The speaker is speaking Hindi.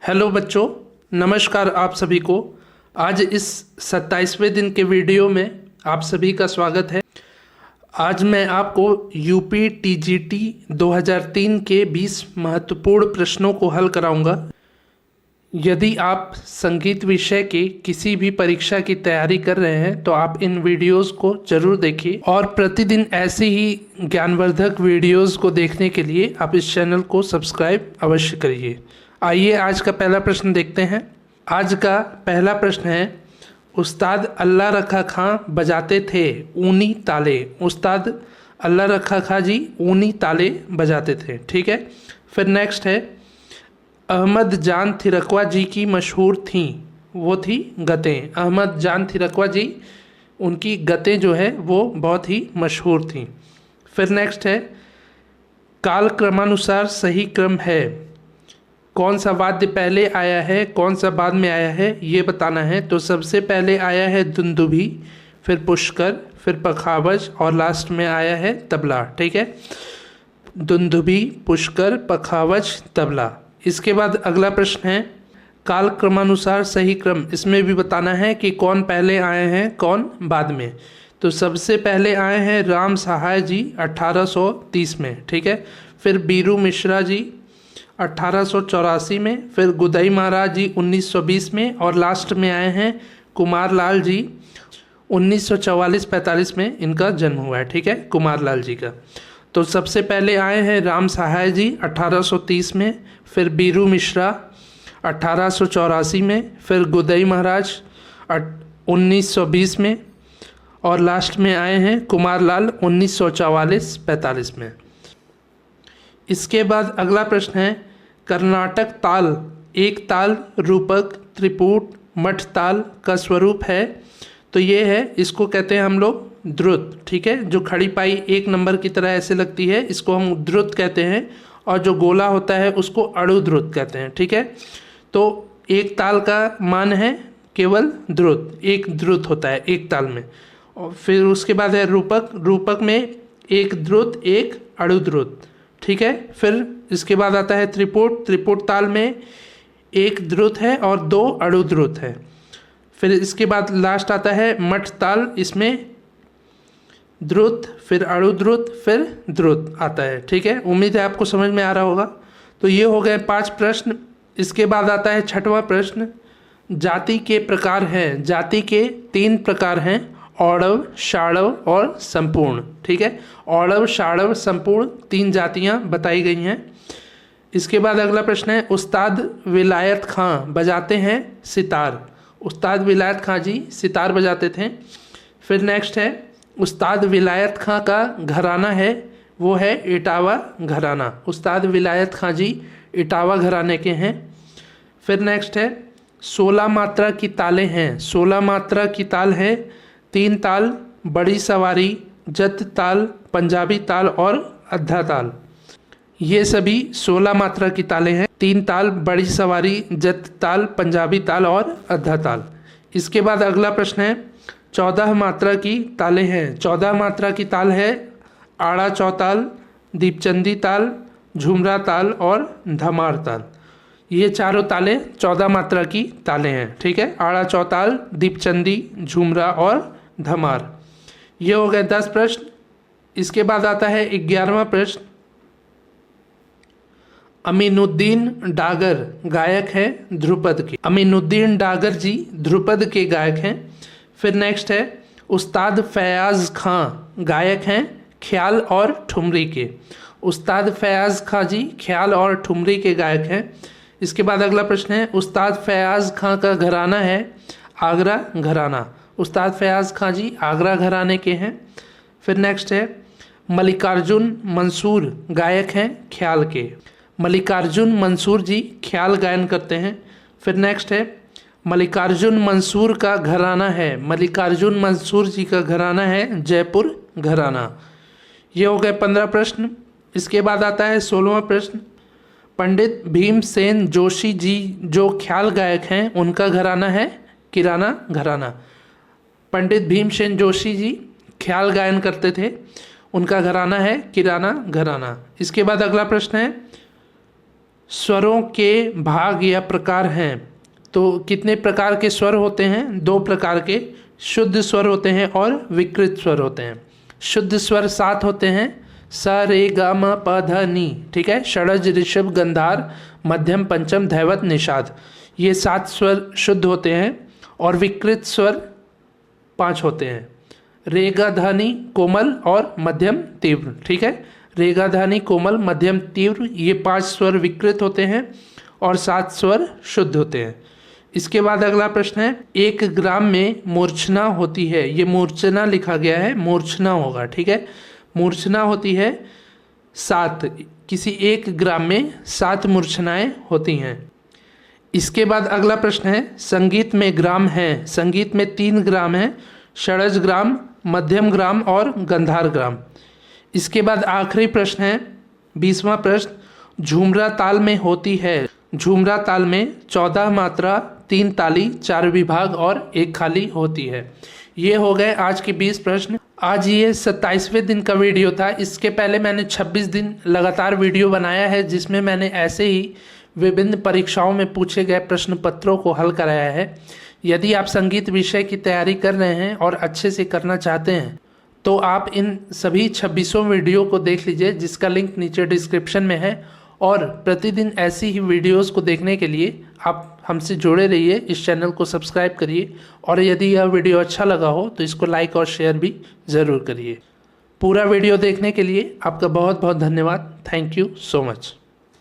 हेलो बच्चों, नमस्कार आप सभी को। आज इस 27वें दिन के वीडियो में आप सभी का स्वागत है। आज मैं आपको यूपी टीजीटी 2003 के 20 महत्वपूर्ण प्रश्नों को हल कराऊंगा। यदि आप संगीत विषय के किसी भी परीक्षा की तैयारी कर रहे हैं तो आप इन वीडियोस को जरूर देखिए और प्रतिदिन ऐसे ही ज्ञानवर्धक वीडियोस को देखने के लिए आप इस चैनल को सब्सक्राइब अवश्य करिए। आइए आज का पहला प्रश्न देखते हैं। आज का पहला प्रश्न है, उस्ताद अल्लाह रखा खां बजाते थे ऊनी ताले। उस्ताद अल्लाह रखा खां जी ऊनी ताले बजाते थे। ठीक है। फिर नेक्स्ट है, अहमद जान थिरकवा जी की मशहूर थी, वो थी गतें। अहमद जान थिरकवा जी, उनकी गतें जो है वो बहुत ही मशहूर थी। फिर नेक्स्ट है, काल क्रमानुसार सही क्रम है, कौन सा वाद्य पहले आया है कौन सा बाद में आया है ये बताना है। तो सबसे पहले आया है दुंदुभी, फिर पुष्कर, फिर पखावज और लास्ट में आया है तबला। ठीक है, दुंदुभी, पुष्कर, पखावज, तबला। इसके बाद अगला प्रश्न है, काल क्रमानुसार सही क्रम, इसमें भी बताना है कि कौन पहले आए हैं कौन बाद में। तो सबसे पहले आए हैं राम सहाय जी 1830 में। ठीक है। फिर बीरू मिश्रा जी 1884 में, फिर गुदई महाराज जी 1920 में और लास्ट में आए हैं कुमार लाल जी 1944-45 में इनका जन्म हुआ है। ठीक है, कुमार लाल जी का। तो सबसे पहले आए हैं राम सहाय जी 1830 में, फिर बीरू मिश्रा 1884 में, फिर गुदई महाराज 1920 में और लास्ट में आए हैं कुमार लाल 1944-45 में। इसके बाद अगला प्रश्न है, कर्नाटक ताल एक ताल, रूपक, त्रिपुट, मठ ताल का स्वरूप है। तो ये है, इसको कहते हैं हम लोग द्रुत। ठीक है, जो खड़ी पाई एक नंबर की तरह ऐसे लगती है इसको हम द्रुत कहते हैं और जो गोला होता है उसको अड़ुद्रुत कहते हैं। ठीक है, तो एक ताल का मान है केवल द्रुत, एक द्रुत होता है एक ताल में। और फिर उसके बाद है रूपक, रूपक में एक द्रुत एक अड़ुद्रुत। ठीक है। फिर इसके बाद आता है त्रिपुट, त्रिपुट ताल में एक द्रुत है और दो अड़ुद्रुत है। फिर इसके बाद लास्ट आता है मठ ताल, इसमें द्रुत, फिर अड़ुद्रुत, फिर द्रुत आता है। ठीक है, उम्मीद है आपको समझ में आ रहा होगा। तो ये हो गए 5 प्रश्न। इसके बाद आता है 6वां प्रश्न, जाति के प्रकार हैं। जाति के 3 प्रकार हैं, औड़व, शाड़व और संपूर्ण। ठीक है, औड़व, शाड़व, संपूर्ण 3 जातियां बताई गई हैं। इसके बाद अगला प्रश्न है, उस्ताद विलायत खां बजाते हैं सितार। उस्ताद विलायत खां जी सितार बजाते थे। फिर नेक्स्ट है, उस्ताद विलायत खां का घराना है वो है इटावा घराना। उस्ताद विलायत खां जी इटावा घराने के हैं। फिर नेक्स्ट है, 16 मात्रा की तालें हैं। 16 मात्रा की ताल है, 3 ताल, बड़ी सवारी, जत ताल, पंजाबी ताल और अद्धा ताल। ये सभी 16 मात्रा की तालें हैं, 3 ताल, बड़ी सवारी, जत ताल, पंजाबी ताल और अद्धा ताल। इसके बाद अगला प्रश्न है, 14 मात्रा की तालें हैं। 14 मात्रा की ताल है आड़ा चौताल, दीपचंदी ताल, झुमरा ताल और धमार ताल। ये चारों तालें 14 मात्रा की तालें हैं। ठीक है, आड़ा चौताल, दीपचंदी, झुमरा और धमार। ये हो गए 10 प्रश्न। इसके बाद आता है 11वां प्रश्न, अमीनुद्दीन डागर गायक हैं ध्रुपद के। अमीनुद्दीन डागर जी ध्रुपद के गायक हैं। फिर नेक्स्ट है, उस्ताद फयाज खां गायक हैं ख्याल और ठुमरी के। उस्ताद फयाज खां जी ख्याल और ठुमरी के गायक हैं। इसके बाद अगला प्रश्न है, उस्ताद फयाज खां का घराना है आगरा घराना। उस्ताद फयाज खां जी आगरा घराने के हैं। फिर नेक्स्ट है, मल्लिकार्जुन मंसूर गायक हैं ख्याल के। मल्लिकार्जुन मंसूर जी ख्याल गायन करते हैं। फिर नेक्स्ट है, मल्लिकार्जुन मंसूर का घराना है, मल्लिकार्जुन मंसूर जी का घराना है जयपुर घराना। ये हो गए 15 प्रश्न। इसके बाद आता है 16वां प्रश्न, पंडित भीमसेन जोशी जी जो ख्याल गायक हैं उनका घराना है किराना घराना। पंडित भीमसेन जोशी जी ख्याल गायन करते थे, उनका घराना है किराना घराना। इसके बाद अगला प्रश्न है, स्वरों के भाग या प्रकार हैं। तो कितने प्रकार के स्वर होते हैं? 2 प्रकार के शुद्ध स्वर होते हैं और विकृत स्वर होते हैं। शुद्ध स्वर 7 होते हैं, स रे ग म प ध नी, ठीक है। षडज ऋषभ गंधार मध्यम पंचम धैवत निषाद, ये 7 स्वर शुद्ध होते हैं। और विकृत स्वर 5 होते हैं, रे ग ध नी कोमल और मध्यम तीव्र, ठीक है। रे ग ध नी कोमल मध्यम तीव्र, ये 5 स्वर विकृत होते हैं और 7 स्वर शुद्ध होते हैं। इसके बाद अगला प्रश्न है, 1 ग्राम में मूर्छना होती है। ये मूर्छना लिखा गया है, मूर्छना होगा, ठीक है। मूर्छना होती है 7, किसी 1 ग्राम में 7 मूर्छनाएं होती हैं। इसके बाद अगला प्रश्न है, संगीत में ग्राम है। संगीत में 3 ग्राम है, षडज ग्राम, मध्यम ग्राम और गंधार ग्राम। इसके बाद आखिरी प्रश्न है 20वां प्रश्न, झुमरा ताल में होती है। झुमरा ताल में 14 मात्रा, 3 ताली, 4 विभाग और 1 खाली होती है। ये हो गए आज के 20 प्रश्न। आज ये 27वें दिन का वीडियो था। इसके पहले मैंने 26 दिन लगातार वीडियो बनाया है, जिसमें मैंने ऐसे ही विभिन्न परीक्षाओं में पूछे गए प्रश्न पत्रों को हल कराया है। यदि आप संगीत विषय की तैयारी कर रहे हैं और अच्छे से करना चाहते हैं तो आप इन सभी 26 वीडियो को देख लीजिए, जिसका लिंक नीचे डिस्क्रिप्शन में है। और प्रतिदिन ऐसी ही वीडियोस को देखने के लिए आप हमसे जुड़े रहिए, इस चैनल को सब्सक्राइब करिए। और यदि यह वीडियो अच्छा लगा हो तो इसको लाइक और शेयर भी ज़रूर करिए। पूरा वीडियो देखने के लिए आपका बहुत बहुत धन्यवाद। Thank you so much.